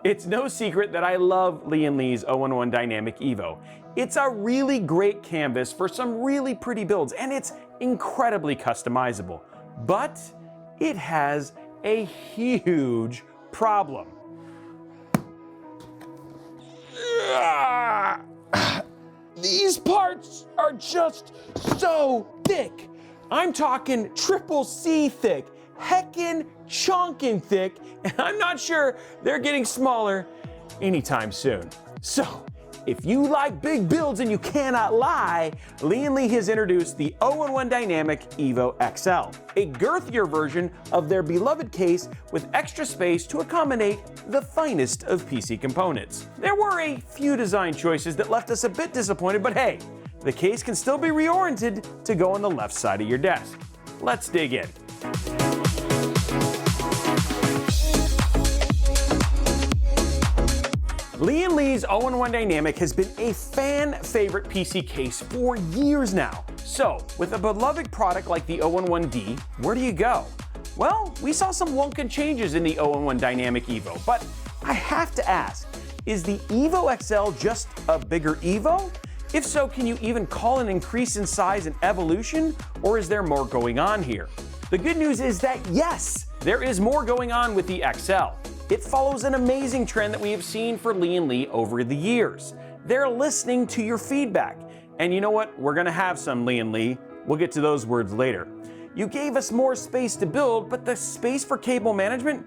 It's no secret that I love Lian's o11 Dynamic Evo. It's a really great canvas for some really pretty builds, and it's incredibly customizable. But it has a huge problem. These parts are just so thick. I'm talking triple C thick, heckin' chonkin' thick, and I'm not sure they're getting smaller anytime soon. So, if you like big builds and you cannot lie, Lian has introduced the o11 Dynamic Evo XL, a girthier version of their beloved case with extra space to accommodate the finest of PC components. There were a few design choices that left us a bit disappointed, but hey, the case can still be reoriented to go on the left side of your desk. Let's dig in. Lian's o11 Dynamic has been a fan favorite PC case for years now. So, with a beloved product like the o11D, where do you go? Well, we saw some welcome changes in the o11 Dynamic Evo, but I have to ask, is the Evo XL just a bigger Evo? If so, can you even call an increase in size an evolution, or is there more going on here? The good news is that yes, there is more going on with the XL. It follows an amazing trend that we have seen for Lian over the years. They're listening to your feedback. And you know what? We're gonna have some, Lian. We'll get to those words later. You gave us more space to build, but the space for cable management,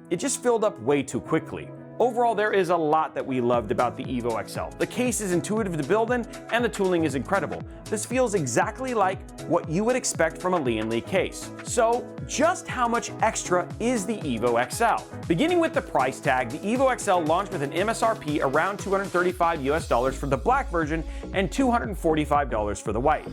it just filled up way too quickly. Overall, there is a lot that we loved about the Evo XL. The case is intuitive to build in, and the tooling is incredible. This feels exactly like what you would expect from a Lian case. So, just how much extra is the Evo XL? Beginning with the price tag, the Evo XL launched with an MSRP around $235 for the black version and $245 for the white.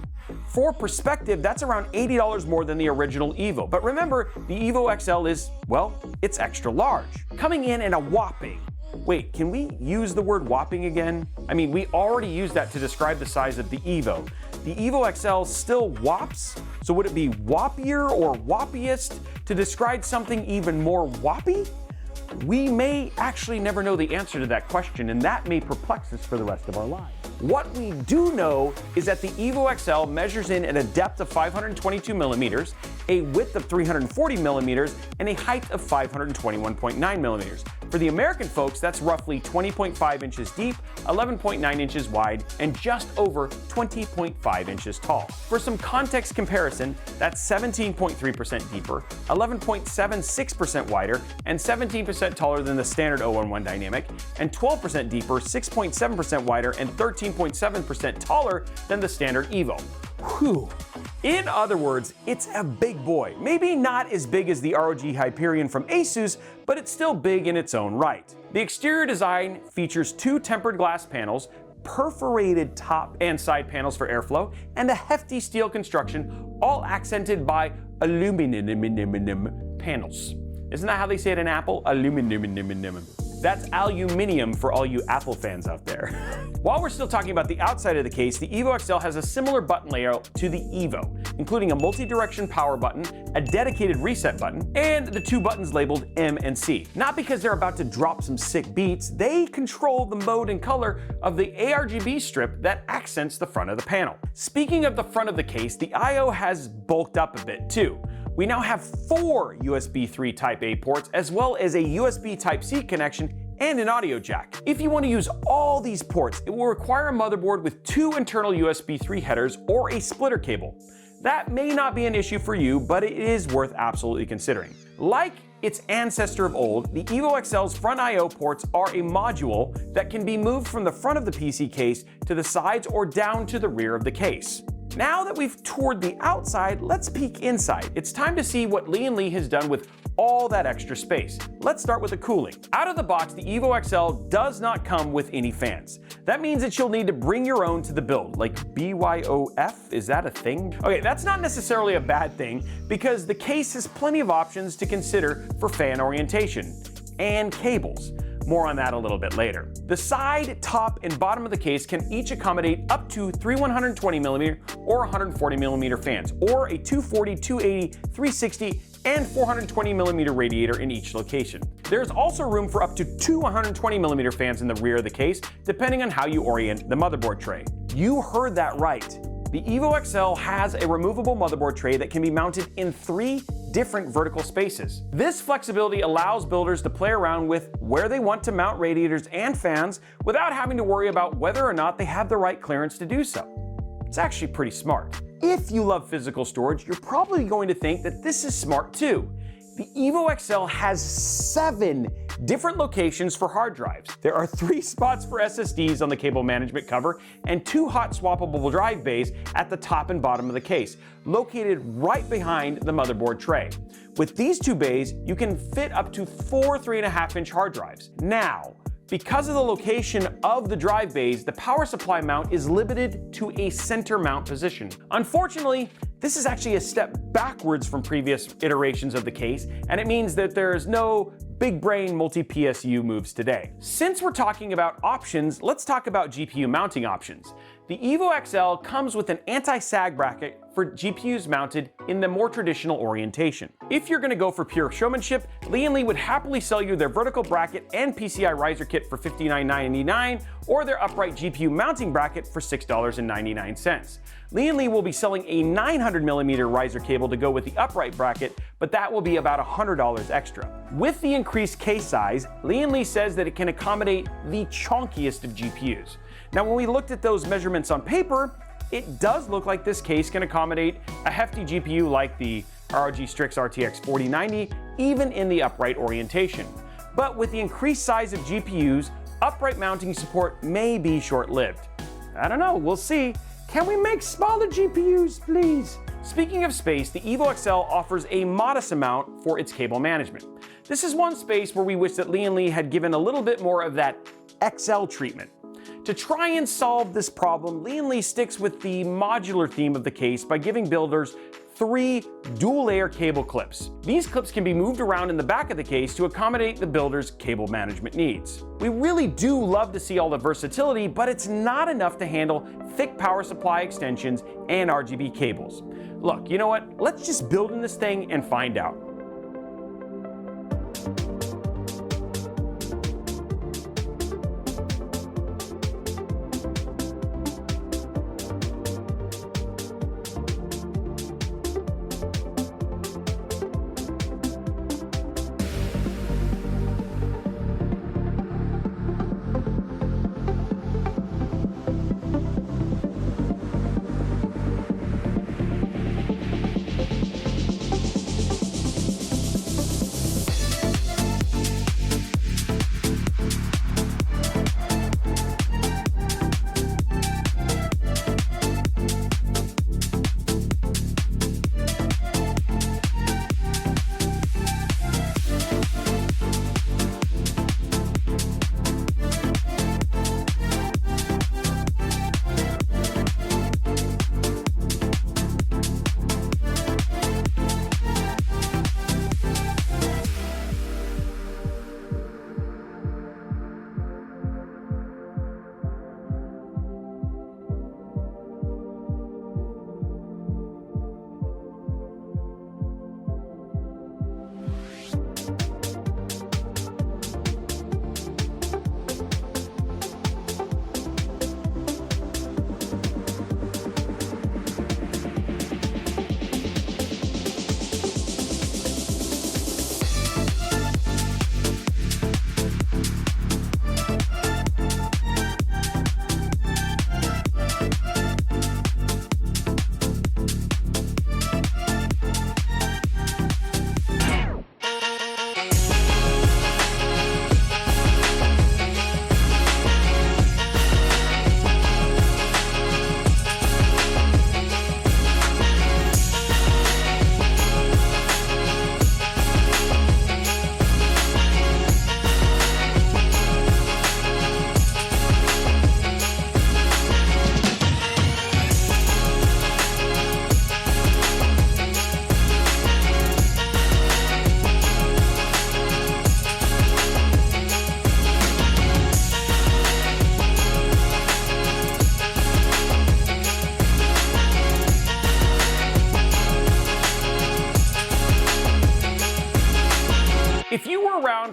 For perspective, that's around $80 more than the original Evo. But remember, the Evo XL is, well, it's extra large, coming in at a whopping. Wait, can we use the word whopping again? I mean, we already used that to describe the size of the Evo. The Evo XL still whops, so would it be whoppier or whoppiest to describe something even more whoppy? We may actually never know the answer to that question, and that may perplex us for the rest of our lives. What we do know is that the Evo XL measures in at a depth of 522 millimeters, a width of 340 millimeters, and a height of 521.9 millimeters. For the American folks, that's roughly 20.5 inches deep, 11.9 inches wide, and just over 20.5 inches tall. For some context comparison, that's 17.3% deeper, 11.76% wider, and 17% taller than the standard o11 Dynamic, and 12% deeper, 6.7% wider, and 13.7% taller than the standard Evo. Whew. In other words, it's a big boy. Maybe not as big as the ROG Hyperion from Asus, but it's still big in its own right. The exterior design features two tempered glass panels, perforated top and side panels for airflow, and a hefty steel construction, all accented by aluminum panels. Isn't that how they say it in Apple? Aluminum. That's aluminium for all you Apple fans out there. While we're still talking about the outside of the case, the Evo XL has a similar button layout to the Evo, including a multi-direction power button, a dedicated reset button, and the two buttons labeled M and C. Not because they're about to drop some sick beats, they control the mode and color of the ARGB strip that accents the front of the panel. Speaking of the front of the case, the I/O has bulked up a bit too. We now have 4 USB 3 Type A ports, as well as a USB Type C connection and an audio jack. If you want to use all these ports, it will require a motherboard with 2 internal USB 3 headers or a splitter cable. That may not be an issue for you, but it is worth absolutely considering. Like its ancestor of old, the Evo XL's front I/O ports are a module that can be moved from the front of the PC case to the sides or down to the rear of the case. Now that we've toured the outside, let's peek inside. It's time to see what Lian has done with all that extra space. Let's start with the cooling. Out of the box, the Evo XL does not come with any fans. That means that you'll need to bring your own to the build, like BYOF, is that a thing? Okay, that's not necessarily a bad thing, because the case has plenty of options to consider for fan orientation and cables. More on that a little bit later. The side, top, and bottom of the case can each accommodate up to 3 120mm or 140mm fans, or a 240, 280, 360, and 420mm radiator in each location. There's also room for up to two 120mm fans in the rear of the case, depending on how you orient the motherboard tray. You heard that right. The Evo XL has a removable motherboard tray that can be mounted in 3 different vertical spaces. This flexibility allows builders to play around with where they want to mount radiators and fans without having to worry about whether or not they have the right clearance to do so. It's actually pretty smart. If you love physical storage, you're probably going to think that this is smart too. The Evo XL has 7 different locations for hard drives. There are 3 spots for SSDs on the cable management cover and 2 hot swappable drive bays at the top and bottom of the case, located right behind the motherboard tray. With these 2 bays, you can fit up to 4 3.5-inch hard drives. Now, because of the location of the drive bays, the power supply mount is limited to a center mount position. Unfortunately, this is actually a step backwards from previous iterations of the case, and it means that there is no big brain multi-PSU moves today. Since we're talking about options, let's talk about GPU mounting options. The Evo XL comes with an anti-sag bracket for GPUs mounted in the more traditional orientation. If you're going to go for pure showmanship, Lian would happily sell you their vertical bracket and PCI riser kit for $59.99 or their upright GPU mounting bracket for $6.99. Lian will be selling a 900mm riser cable to go with the upright bracket, but that will be about $100 extra. With the increased case size, Lian says that it can accommodate the chunkiest of GPUs. Now, when we looked at those measurements on paper, it does look like this case can accommodate a hefty GPU like the ROG Strix RTX 4090, even in the upright orientation. But with the increased size of GPUs, upright mounting support may be short-lived. I don't know, we'll see. Can we make smaller GPUs, please? Speaking of space, the Evo XL offers a modest amount for its cable management. This is one space where we wish that Lian had given a little bit more of that XL treatment. To try and solve this problem, Lian sticks with the modular theme of the case by giving builders 3 dual-layer cable clips. These clips can be moved around in the back of the case to accommodate the builder's cable management needs. We really do love to see all the versatility, but it's not enough to handle thick power supply extensions and RGB cables. Look, you know what? Let's just build in this thing and find out.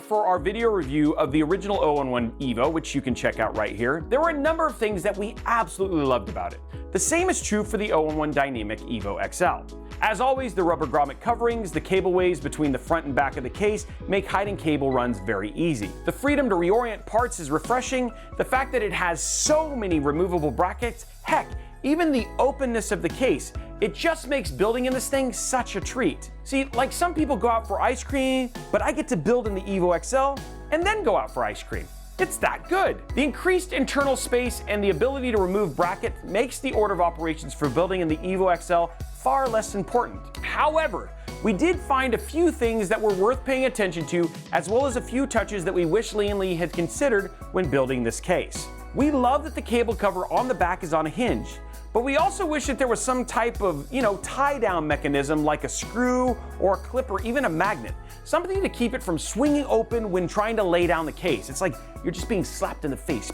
for our video review of the original o11 EVO, which you can check out right here, there were a number of things that we absolutely loved about it. The same is true for the o11 Dynamic EVO XL. As always, the rubber grommet coverings, the cableways between the front and back of the case make hiding cable runs very easy. The freedom to reorient parts is refreshing. The fact that it has so many removable brackets, heck, even the openness of the case, it just makes building in this thing such a treat. See, like some people go out for ice cream, but I get to build in the EVO XL and then go out for ice cream. It's that good. The increased internal space and the ability to remove brackets makes the order of operations for building in the EVO XL far less important. However, we did find a few things that were worth paying attention to, as well as a few touches that we wish Lian had considered when building this case. We love that the cable cover on the back is on a hinge, but we also wish that there was some type of, tie-down mechanism like a screw or a clip or even a magnet. Something to keep it from swinging open when trying to lay down the case. It's like you're just being slapped in the face.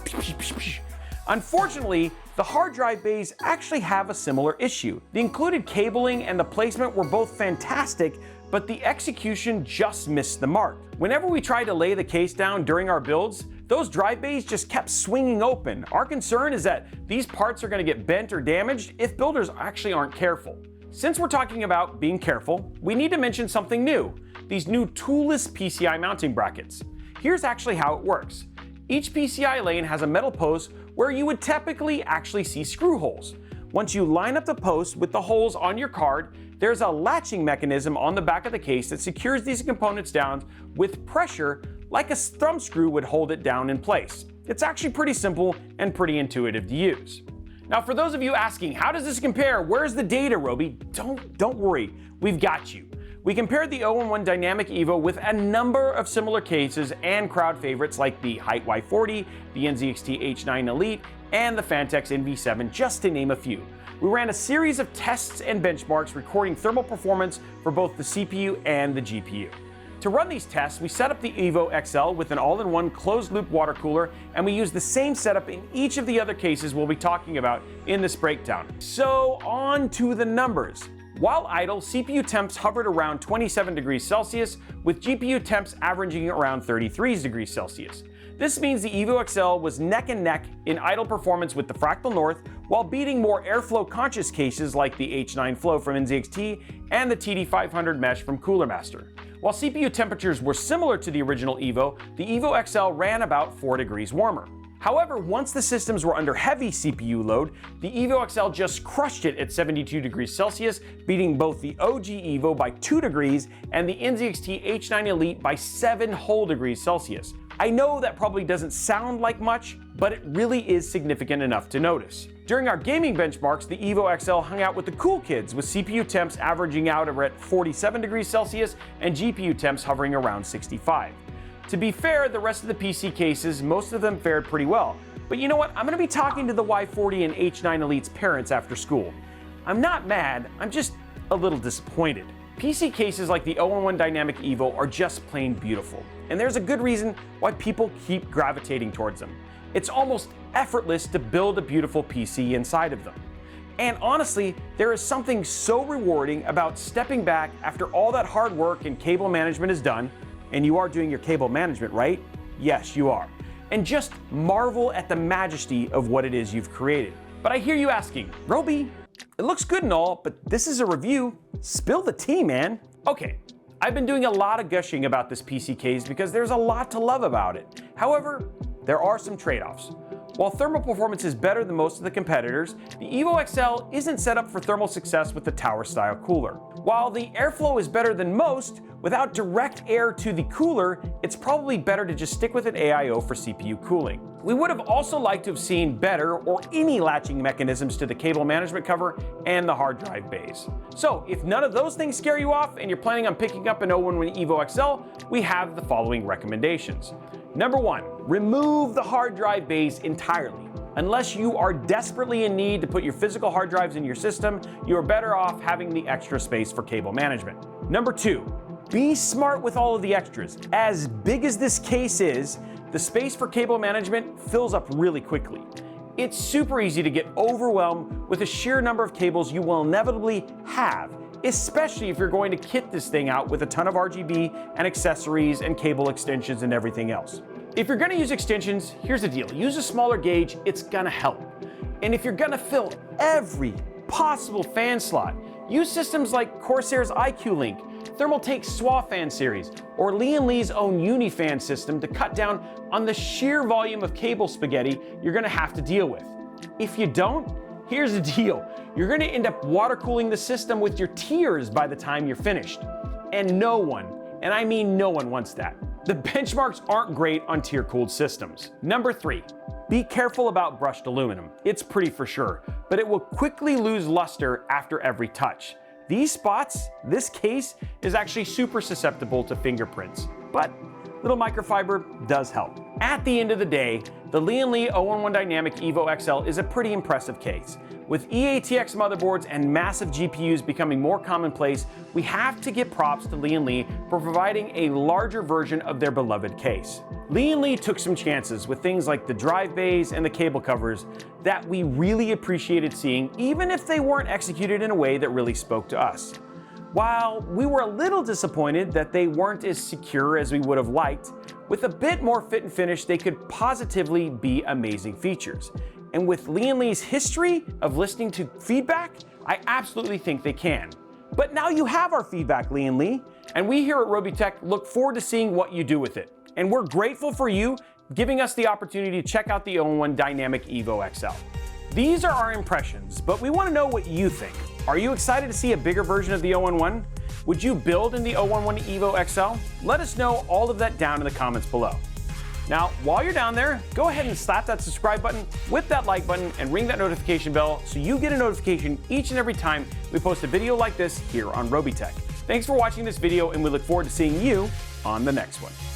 Unfortunately, the hard drive bays actually have a similar issue. The included cabling and the placement were both fantastic, but the execution just missed the mark. Whenever we tried to lay the case down during our builds, those drive bays just kept swinging open. Our concern is that these parts are going to get bent or damaged if builders actually aren't careful. Since we're talking about being careful, we need to mention something new, these new toolless PCI mounting brackets. Here's actually how it works. Each PCI lane has a metal post where you would typically actually see screw holes. Once you line up the post with the holes on your card, there's a latching mechanism on the back of the case that secures these components down with pressure like a thumb screw would hold it down in place. It's actually pretty simple and pretty intuitive to use. Now, for those of you asking, how does this compare? Where's the data, Robey? Don't worry, we've got you. We compared the o11 Dynamic EVO with a number of similar cases and crowd favorites like the Height Y40, the NZXT H9 Elite, and the Phanteks NV7, just to name a few. We ran a series of tests and benchmarks recording thermal performance for both the CPU and the GPU. To run these tests, we set up the EVO XL with an all-in-one closed-loop water cooler, and we used the same setup in each of the other cases we'll be talking about in this breakdown. So on to the numbers. While idle, CPU temps hovered around 27 degrees Celsius, with GPU temps averaging around 33 degrees Celsius. This means the EVO XL was neck and neck in idle performance with the Fractal North, while beating more airflow conscious cases like the H9 Flow from NZXT and the TD500 Mesh from Cooler Master. While CPU temperatures were similar to the original EVO, the EVO XL ran about 4 degrees warmer. However, once the systems were under heavy CPU load, the EVO XL just crushed it at 72 degrees Celsius, beating both the OG EVO by 2 degrees and the NZXT H9 Elite by 7 whole degrees Celsius. I know that probably doesn't sound like much, but it really is significant enough to notice. During our gaming benchmarks, the EVO XL hung out with the cool kids, with CPU temps averaging out at 47 degrees Celsius and GPU temps hovering around 65. To be fair, the rest of the PC cases, most of them fared pretty well. But you know what? I'm going to be talking to the Y40 and H9 Elite's parents after school. I'm not mad, I'm just a little disappointed. PC cases like the o11 Dynamic EVO are just plain beautiful, and there's a good reason why people keep gravitating towards them. It's almost effortless to build a beautiful PC inside of them. And honestly, there is something so rewarding about stepping back after all that hard work and cable management is done. And you are doing your cable management, right? Yes, you are. And just marvel at the majesty of what it is you've created. But I hear you asking, Robey, it looks good and all, but this is a review. Spill the tea, man. Okay, I've been doing a lot of gushing about this PC case because there's a lot to love about it. However, there are some trade-offs. While thermal performance is better than most of the competitors, the EVO XL isn't set up for thermal success with the tower-style cooler. While the airflow is better than most, without direct air to the cooler, it's probably better to just stick with an AIO for CPU cooling. We would have also liked to have seen better or any latching mechanisms to the cable management cover and the hard drive bays. So if none of those things scare you off and you're planning on picking up an o11 EVO XL, we have the following recommendations. Number 1, remove the hard drive bays entirely. Unless you are desperately in need to put your physical hard drives in your system, you are better off having the extra space for cable management. Number 2, be smart with all of the extras. As big as this case is, the space for cable management fills up really quickly. It's super easy to get overwhelmed with the sheer number of cables you will inevitably have, especially if you're going to kit this thing out with a ton of RGB and accessories and cable extensions and everything else. If you're gonna use extensions, here's the deal. Use a smaller gauge, it's gonna help. And if you're gonna fill every possible fan slot, use systems like Corsair's IQ Link, Thermaltake's SWA fan series, or Lian's own Unifan system to cut down on the sheer volume of cable spaghetti you're gonna have to deal with. If you don't, here's the deal. You're gonna end up water cooling the system with your tears by the time you're finished. And no one, and I mean no one, wants that. The benchmarks aren't great on tear-cooled systems. Number 3, be careful about brushed aluminum. It's pretty for sure, but it will quickly lose luster after every touch. These spots, this case, is actually super susceptible to fingerprints, but little microfiber does help. At the end of the day, the Lian o11 Dynamic Evo XL is a pretty impressive case. With eATX motherboards and massive GPUs becoming more commonplace, we have to give props to Lian for providing a larger version of their beloved case. Lian took some chances with things like the drive bays and the cable covers that we really appreciated seeing, even if they weren't executed in a way that really spoke to us. While we were a little disappointed that they weren't as secure as we would have liked, with a bit more fit and finish, they could positively be amazing features. And with Lian's history of listening to feedback, I absolutely think they can. But now you have our feedback, Lian, and we here at Robeytech look forward to seeing what you do with it. And we're grateful for you giving us the opportunity to check out the o11 Dynamic Evo XL. These are our impressions, but we want to know what you think. Are you excited to see a bigger version of the o11? Would you build in the o11 Evo XL? Let us know all of that down in the comments below. Now, while you're down there, go ahead and slap that subscribe button, whip that like button, and ring that notification bell so you get a notification each and every time we post a video like this here on Robeytech. Thanks for watching this video, and we look forward to seeing you on the next one.